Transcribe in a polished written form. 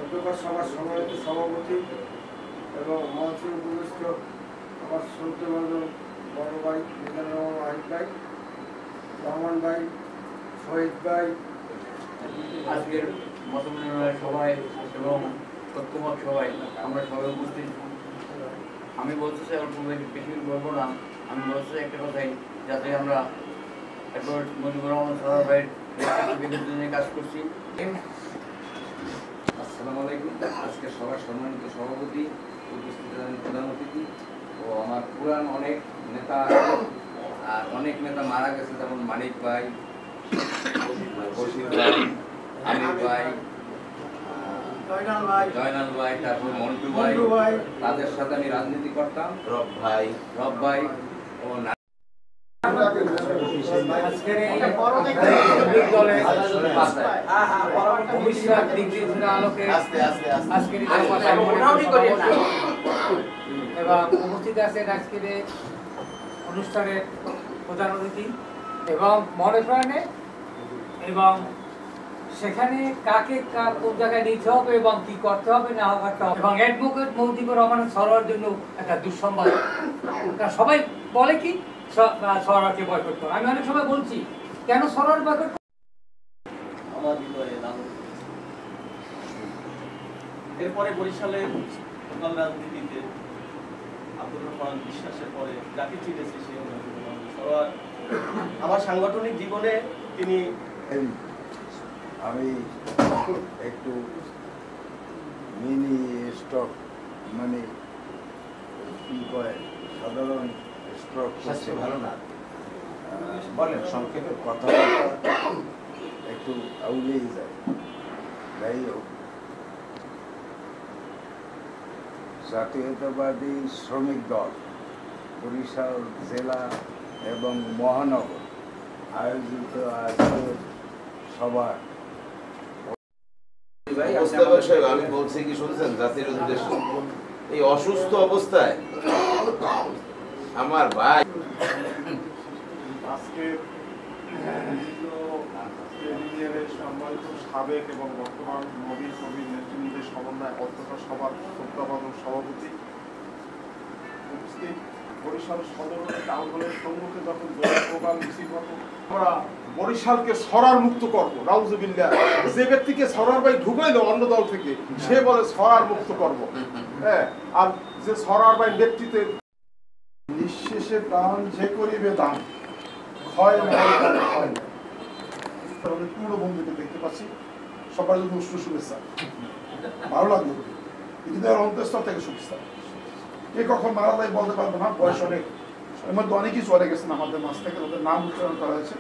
অধ্যক্ষ সভার সম্মানিত সভাপতি এবং মঞ্চে উপবিষ্ট আমার শ্রদ্ধেভাজন বড় ভাই মিজানুর রহমান ওয়াহিদ ভাই, রহমান ভাই, শহীদ ভাই, আজকের মতবিনিময় সভায় এবং ঐক্যমত সভায় আমরা সবাই উপস্থিত। আমি বলতে চাই অল্প বেশি বলবো না, আমি বলতে চাই একটা কথাই, যাতে আমরা একবার মুজিবুর রহমান সরোয়ার ভাইয়ের নিয়ে কাজ করছি। আসসালামু আলাইকুম। আজকে সবার সম্মানিত সভাপতি, উপস্থিত প্রধান অতিথি ও আমার পুরান অনেক নেতা, আর অনেক নেতা মারা গেছে, যেমন মানিক ভাই, বশির ভাই, আমির ভাই, জয়নাল ভাই, তারপর মন্টু ভাই, তাদের সাথে আমি রাজনীতি করতাম, রব ভাই ও এবং উপস্থিত আছেন আজকের অনুষ্ঠানের প্রধান অতিথি এবং মনে প্রাণে, এবং সেখানে কাকে কোন জায়গায় নিতে হবে এবং কি করতে হবে না করতে হবে, এবং অ্যাডভোকেট মুজিবুর রহমান সরোয়ার জন্য একটা দুঃসংবাদ। সবাই বলে কি সরোয়ারকে বয়কট করো, আমি অনেক সময় বলছি কেন সরোয়ার বয়কট। এরপরে বরিশালের লোকাল রাজনীতিতে আব্দুর রহমান বিশ্বাসের পরে যাকে চিনেছি সে সরোয়ার। আমার সাংগঠনিক জীবনে তিনি, আমি একটু মিনি স্ট্রোক, মানে কি কয় সাধারণ স্ট্রোক, ভালো না বলেন সংক্ষেপে কথাবার্তা একটু আউলেই যায়। যাই হোক, জাতীয়তাবাদী শ্রমিক দল বরিশাল জেলা এবং মহানগর আয়োজিত আজকের সভা। আমি বলছি কি শুনছেন, জাতির উদ্দেশ্য এই অসুস্থ অবস্থায় আমার ভাই আজকে ইউনিয়নের সম্মানিত সাবেক এবং বর্তমান নবীন কবির নেতৃবৃন্দের সমন্বয় অধ্যক্ষ সভার শ্রদ্ধাভাজন সভাপতি উপস্থিত, বরিশাল সদর টাউন হলের সম্মুখে যখন প্রোগ্রাম মিছিল করবো, আমরা বরিশালকে সরার মুক্ত করবো। নাউজুবিল্লাহ, যে ব্যক্তিকে সরার ভাই ঢুকাইলো অন্য দল থেকে, সে বলে সরার মুক্ত করবো। হ্যাঁ, আর যে সরার ভাই নেতৃত্বে নিঃশেষে প্রাণ যে করিবে দান, হয় না হয় না। আমাদের পুরো বন্ধুকে দেখতে পাচ্ছি, সবার জন্য উষ্ণ শুভেচ্ছা, ভালো লাগলো। হৃদয়ের অন্তঃস্থল থেকে শুভেচ্ছা। কে কখন মারা যায় বলতে পারবো না, বয়স অনেক, এর মধ্যে অনেকেই চলে গেছেন আমাদের মাঝ থেকে, ওদের নাম উচ্চারণ করা হয়েছে।